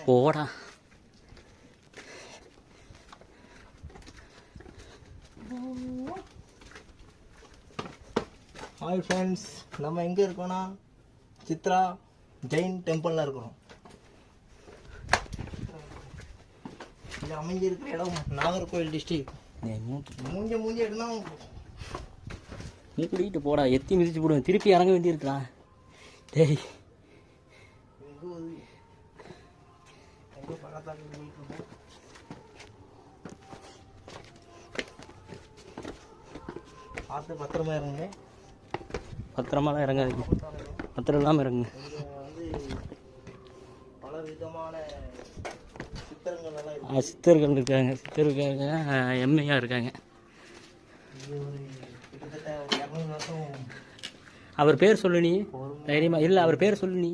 போடா. Hi friends, நம்ம எங்கே இருக்கோன்னா சித்ரா ஜெயின் டெம்பிளில் இருக்கிறோம். இது அமைஞ்சிருக்கிற இடம் நாகர்கோவில் டிஸ்ட்ரிக்ட். மூஞ்சி எடுனா மூடிக்கிட்டு போடா, எத்தி மிதிச்சு போடுவேன். திருப்பி இறங்க வேண்டியிருக்கா. டேய் பார்த்து பத்திரமா இருங்க. பத்திரமாலாம் இறங்காதீங்க, பத்திரம் இல்லாமல் இறங்குங்க. வந்து பல விதமான சித்திரங்கள் எல்லாம் சித்தர்கள் இருக்காங்க, எம்மையாக இருக்காங்க. கிட்டத்தட்ட 200 வருஷம். அவர் பேர் சொல்லு நீ தைரியமா. இல்லை, அவர் பேர் சொல்லு நீ.